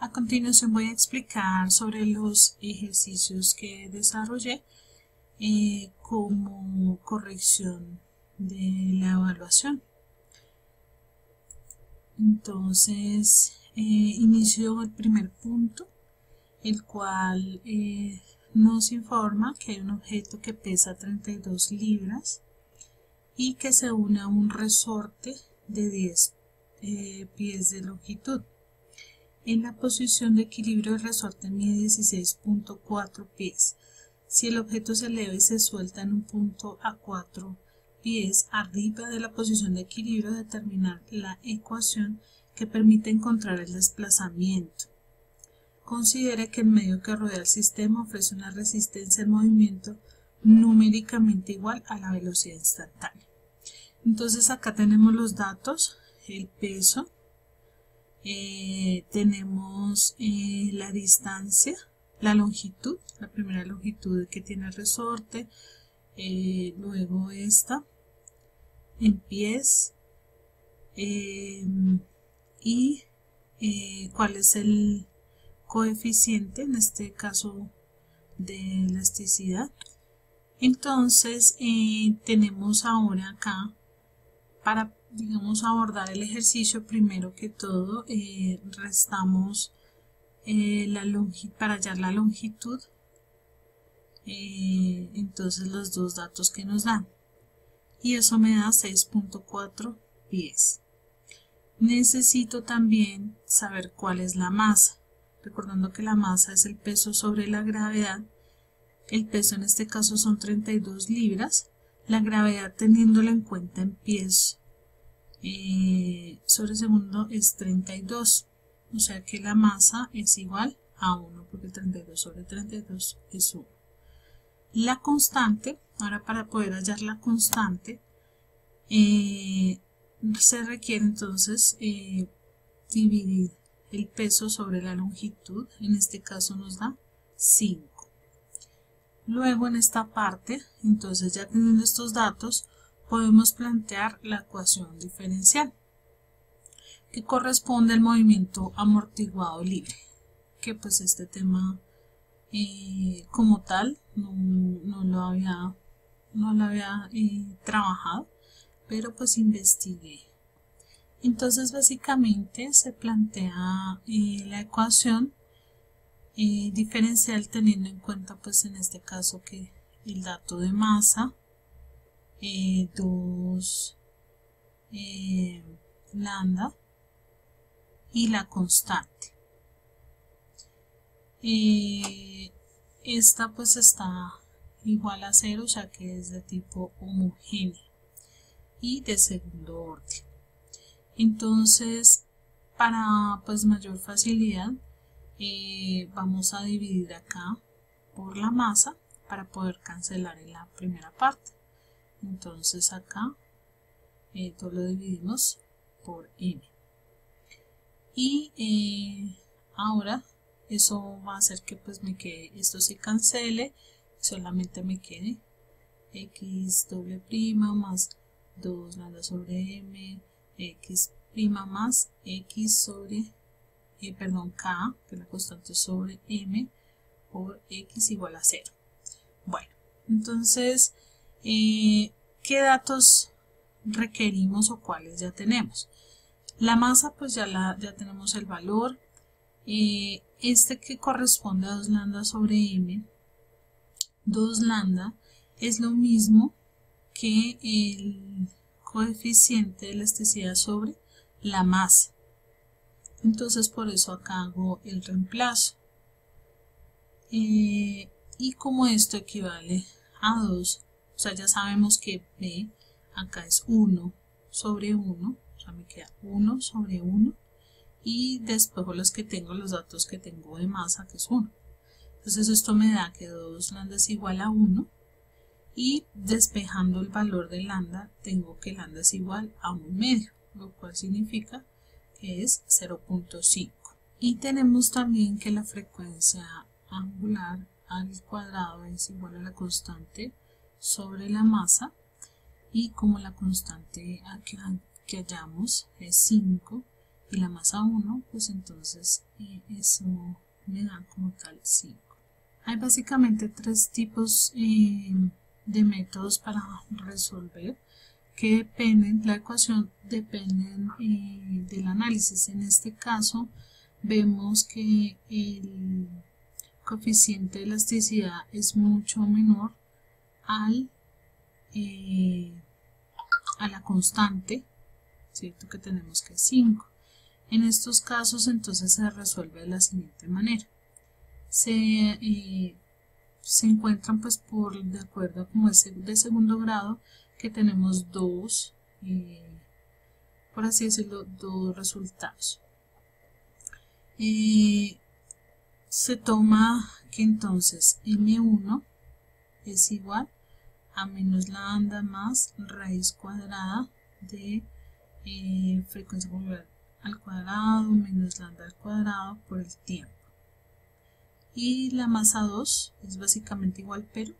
A continuación voy a explicar sobre los ejercicios que desarrollé como corrección de la evaluación. Entonces, inicio el primer punto, el cual nos informa que hay un objeto que pesa 32 libras y que se une a un resorte de 10 pies de longitud. En la posición de equilibrio el resorte mide 16.4 pies. Si el objeto se eleva y se suelta en un punto a 4 pies arriba de la posición de equilibrio, determinar la ecuación que permite encontrar el desplazamiento. Considere que el medio que rodea el sistema ofrece una resistencia al movimiento numéricamente igual a la velocidad instantánea. Entonces acá tenemos los datos, el peso, tenemos la distancia, la longitud, la primera longitud que tiene el resorte, luego esta en pies y cuál es el coeficiente, en este caso de elasticidad. Entonces tenemos ahora acá, para abordar el ejercicio, primero que todo restamos para hallar la longitud, entonces los dos datos que nos dan, y eso me da 6.4 pies. Necesito también saber cuál es la masa, recordando que la masa es el peso sobre la gravedad. El peso en este caso son 32 libras, la gravedad teniéndola en cuenta en pies sobre segundo es 32, o sea que la masa es igual a 1, porque 32 sobre 32 es 1. La constante, ahora para poder hallar la constante, se requiere entonces dividir el peso sobre la longitud, en este caso nos da 5. Luego en esta parte, entonces ya teniendo estos datos, podemos plantear la ecuación diferencial, que corresponde al movimiento amortiguado libre, que pues este tema como tal no lo había trabajado, pero pues investigué. Entonces básicamente se plantea la ecuación diferencial, teniendo en cuenta pues en este caso que el dato de masa, 2 lambda y la constante. Esta pues está igual a 0, ya que es de tipo homogéneo y de segundo orden. Entonces, para pues mayor facilidad, vamos a dividir acá por la masa para poder cancelar en la primera parte. Entonces acá todo lo dividimos por m, y ahora eso va a hacer que pues me quede, esto se cancele, solamente me quede x doble prima más 2 lambda sobre m, x prima más x sobre k, que es la constante, sobre m por x igual a 0. Bueno, entonces ¿qué datos requerimos o cuáles ya tenemos? La masa pues ya tenemos el valor, este que corresponde a 2 lambda sobre m, 2 lambda es lo mismo que el coeficiente de elasticidad sobre la masa. Entonces por eso acá hago el reemplazo, y como esto equivale a 2, o sea ya sabemos que b acá es 1 sobre 1, o sea me queda 1 sobre 1, y despejo los datos que tengo de masa, que es 1. Entonces esto me da que 2 lambda es igual a 1, y despejando el valor de lambda tengo que lambda es igual a 1/2, lo cual significa que es 0.5. Y tenemos también que la frecuencia angular al cuadrado es igual a la constante sobre la masa, y como la constante que hallamos es 5, y la masa 1, pues entonces eso me da como tal 5. Hay básicamente tres tipos de métodos para resolver que dependen, la ecuación dependen del análisis. En este caso vemos que el coeficiente de elasticidad es mucho menor a la constante, ¿cierto? Que tenemos que es 5. En estos casos entonces se resuelve de la siguiente manera. Se encuentran pues de acuerdo como es de segundo grado, que tenemos dos, por así decirlo, dos resultados. Se toma que entonces M1 es igual a menos lambda más raíz cuadrada de frecuencia molecular al cuadrado menos lambda al cuadrado por el tiempo. Y la masa 2 es básicamente igual, pero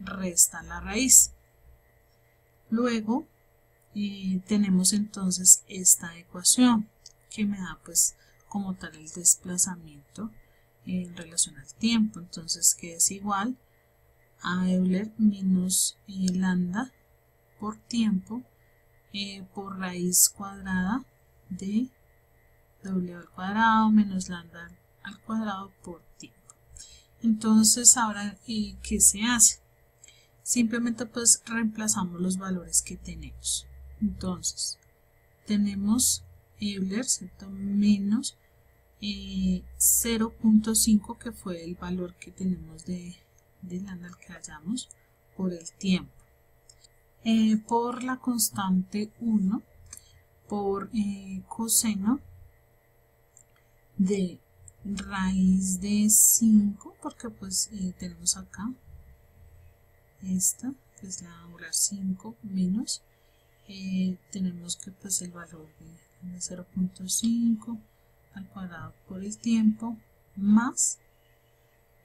resta la raíz. Luego tenemos entonces esta ecuación que me da pues como tal el desplazamiento en relación al tiempo. Entonces que es igual a Euler menos lambda por tiempo por raíz cuadrada de W al cuadrado menos lambda al cuadrado por tiempo. Entonces ahora ¿qué se hace? Simplemente pues reemplazamos los valores que tenemos. Entonces tenemos Euler, ¿cierto? Menos 0.5 que fue el valor que tenemos de lambda que hallamos por el tiempo. Por la constante 1 por coseno de raíz de 5, porque pues tenemos acá esta que es la angular 5 menos tenemos que pues el valor de 0.5 al cuadrado por el tiempo más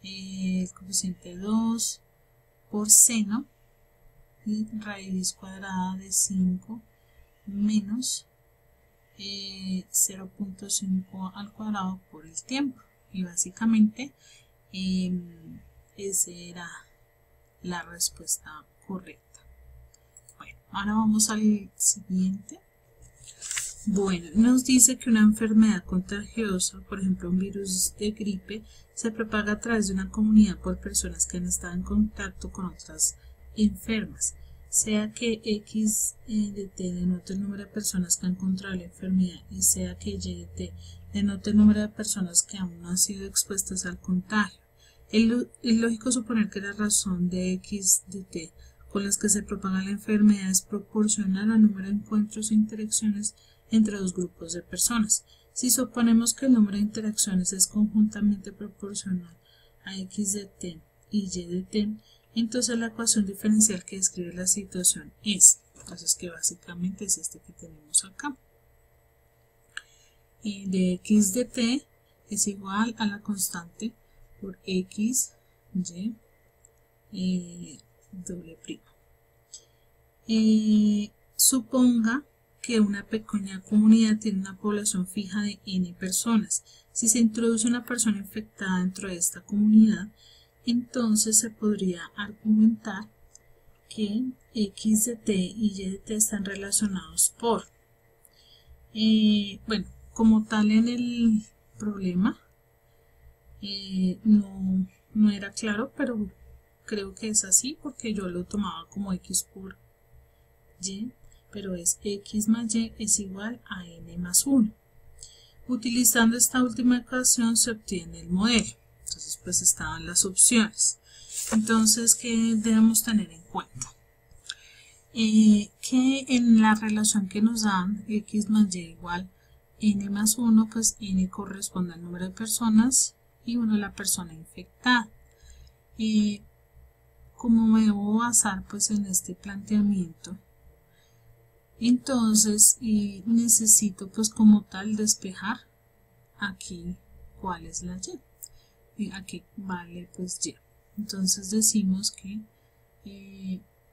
el coeficiente 2 por seno y raíz cuadrada de 5 menos 0.5 al cuadrado por el tiempo. Y básicamente esa era la respuesta correcta. Bueno, ahora vamos al siguiente. Bueno, nos dice que una enfermedad contagiosa, por ejemplo un virus de gripe, se propaga a través de una comunidad por personas que han estado en contacto con otras enfermas, sea que X de T denote el número de personas que han contraído la enfermedad y sea que Y de T denote el número de personas que aún no han sido expuestas al contagio. Es lógico suponer que la razón de X de T con las que se propaga la enfermedad es proporcional al número de encuentros e interacciones entre dos grupos de personas. Si suponemos que el número de interacciones es conjuntamente proporcional a X de T y Y de T, entonces la ecuación diferencial que describe la situación es, entonces que básicamente es este que tenemos acá. De X de T es igual a la constante por X, Y, doble prima. Suponga que una pequeña comunidad tiene una población fija de n personas. Si se introduce una persona infectada dentro de esta comunidad, entonces se podría argumentar que X de T y Y de T están relacionados por, bueno, como tal en el problema no era claro, pero creo que es así porque yo lo tomaba como X por Y, pero es X más Y es igual a N más 1. Utilizando esta última ecuación se obtiene el modelo. Entonces pues estaban las opciones. Entonces, ¿qué debemos tener en cuenta? Que en la relación que nos dan X más Y igual N más 1, pues N corresponde al número de personas y 1 la persona infectada. Como me debo basar pues en este planteamiento, entonces necesito pues como tal despejar aquí cuál es la Y. Aquí vale pues Y. Entonces decimos que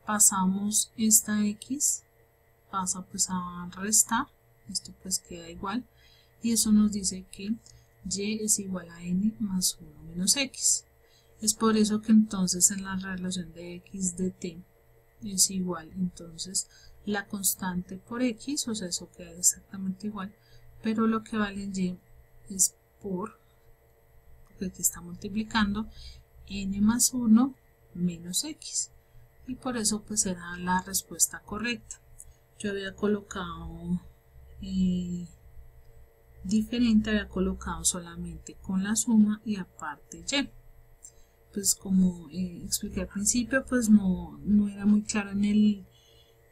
pasamos esta X, pasa pues a restar esto pues queda igual, y eso nos dice que y es igual a n más 1 menos x. Es por eso que entonces en la relación de x de t es igual, entonces la constante por x, o sea, eso queda exactamente igual, pero lo que vale en y es porque aquí está multiplicando n más 1 menos x, y por eso pues era la respuesta correcta. Yo había colocado diferente, había colocado solamente con la suma y aparte y. Pues como expliqué al principio, pues no era muy claro en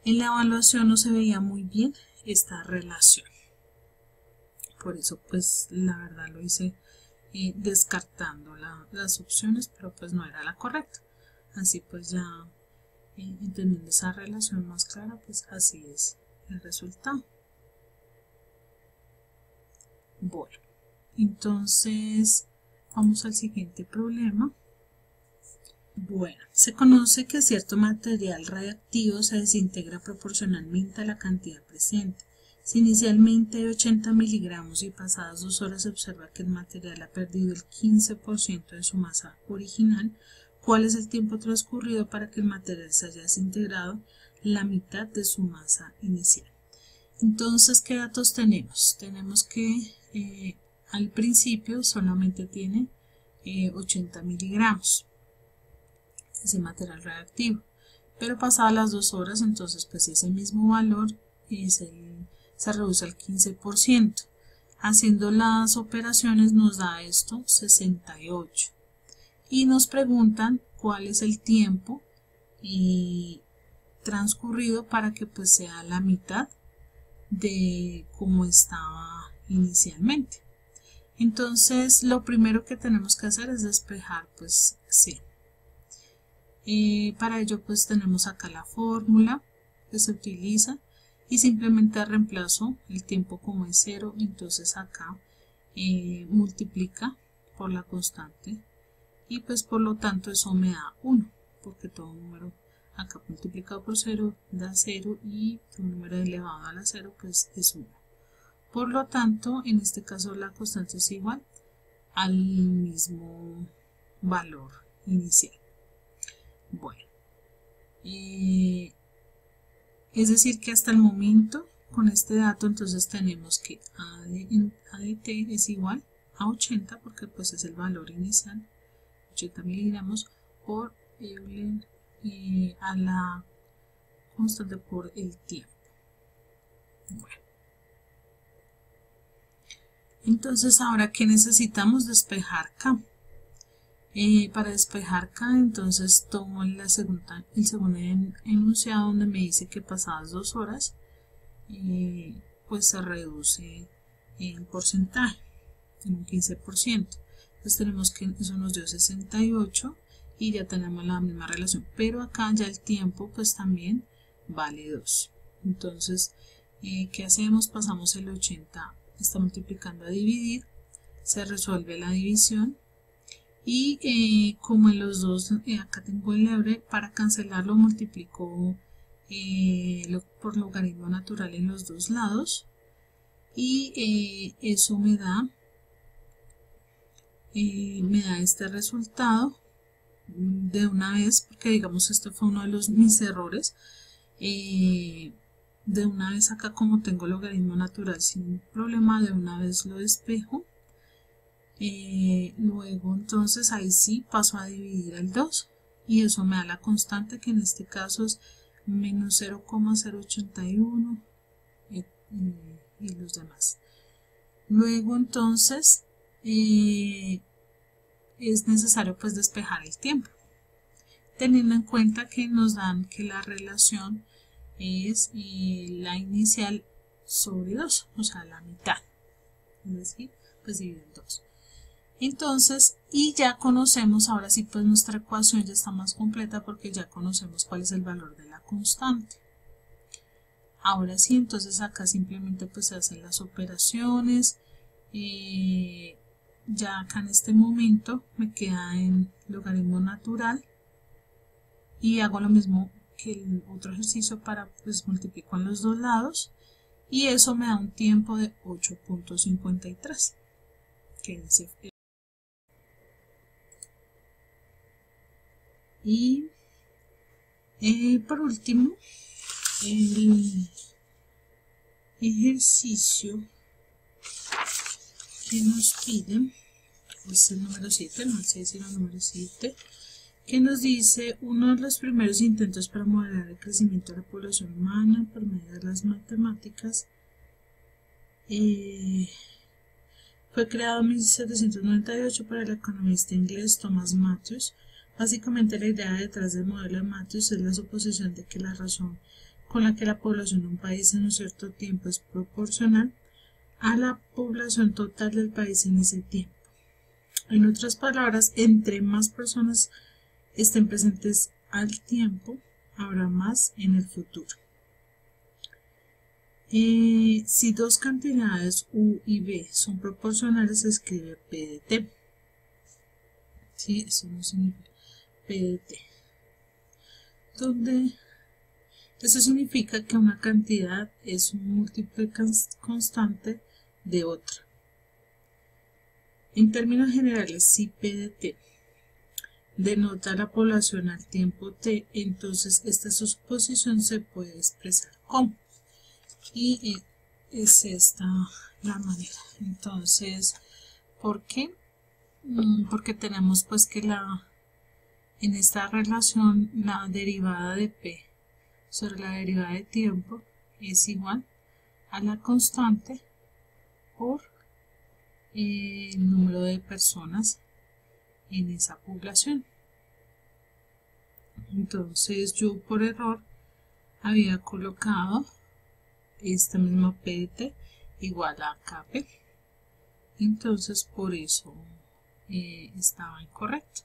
la evaluación, no se veía muy bien esta relación. Por eso pues la verdad lo hice descartando las opciones, pero pues no era la correcta. Así pues ya entendiendo esa relación más clara, pues así es el resultado. Bueno, entonces vamos al siguiente problema. Bueno, se conoce que cierto material radiactivo se desintegra proporcionalmente a la cantidad presente. Si inicialmente hay 80 miligramos y pasadas 2 horas se observa que el material ha perdido el 15% de su masa original, ¿cuál es el tiempo transcurrido para que el material se haya desintegrado la mitad de su masa inicial? Entonces, ¿qué datos tenemos? Tenemos que al principio solamente tiene 80 miligramos. Ese material reactivo, pero pasadas las 2 horas entonces pues ese mismo valor se reduce al 15%. Haciendo las operaciones nos da esto 68 y nos preguntan cuál es el tiempo transcurrido para que pues sea la mitad de como estaba inicialmente. Entonces lo primero que tenemos que hacer es despejar pues C. Para ello pues tenemos acá la fórmula que se utiliza y simplemente reemplazo el tiempo como es 0, entonces acá multiplica por la constante y pues por lo tanto eso me da 1, porque todo número acá multiplicado por 0 da 0 y un número elevado a la 0 pues es 1. Por lo tanto en este caso la constante es igual al mismo valor inicial. Bueno, es decir que hasta el momento con este dato entonces tenemos que A de t es igual a 80 porque pues es el valor inicial, 80 miligramos por Euler a la constante por el tiempo. Bueno, entonces ahora ¿qué necesitamos? Despejar K. Para despejar K, entonces tomo el segundo enunciado donde me dice que pasadas 2 horas pues se reduce el porcentaje en un 15%. Entonces tenemos que eso nos dio 68 y ya tenemos la misma relación, pero acá ya el tiempo pues también vale 2. Entonces ¿qué hacemos? Pasamos el 80, está multiplicando a dividir, se resuelve la división. Y como en los dos, acá tengo el Euler, para cancelarlo multiplico por logaritmo natural en los dos lados y eso me da este resultado de una vez, porque digamos este fue uno de mis errores. De una vez acá como tengo logaritmo natural sin problema, de una vez lo despejo. Luego entonces ahí sí paso a dividir el 2 y eso me da la constante que en este caso es menos 0,081 y los demás. Luego entonces es necesario pues despejar el tiempo, teniendo en cuenta que nos dan que la relación es la inicial sobre 2, o sea la mitad, es decir, pues dividir 2. Entonces, y ya conocemos, ahora sí pues nuestra ecuación ya está más completa porque ya conocemos cuál es el valor de la constante. Ahora sí, entonces acá simplemente pues se hacen las operaciones. Ya acá en este momento me queda en logaritmo natural y hago lo mismo que el otro ejercicio para pues multiplico en los dos lados y eso me da un tiempo de 8.53, que es y por último el ejercicio que nos piden es el número 7, no sé si el número 7, que nos dice: uno de los primeros intentos para modelar el crecimiento de la población humana por medio de las matemáticas fue creado en 1798 por el economista inglés Thomas Malthus. Básicamente la idea detrás del modelo de Malthus es la suposición de que la razón con la que la población de un país en un cierto tiempo es proporcional a la población total del país en ese tiempo. En otras palabras, entre más personas estén presentes al tiempo, habrá más en el futuro. Si dos cantidades U y B son proporcionales, se escribe P de T. ¿Sí? Eso no significa P de T. Donde eso significa que una cantidad es un múltiplo constante de otra. En términos generales, si P de T denota la población al tiempo T, entonces esta suposición se puede expresar como, y es esta la manera. Entonces, ¿por qué? Porque tenemos pues que en esta relación la derivada de P sobre la derivada de tiempo es igual a la constante por el número de personas en esa población. Entonces yo por error había colocado esta misma P de T igual a KP, entonces por eso estaba incorrecto.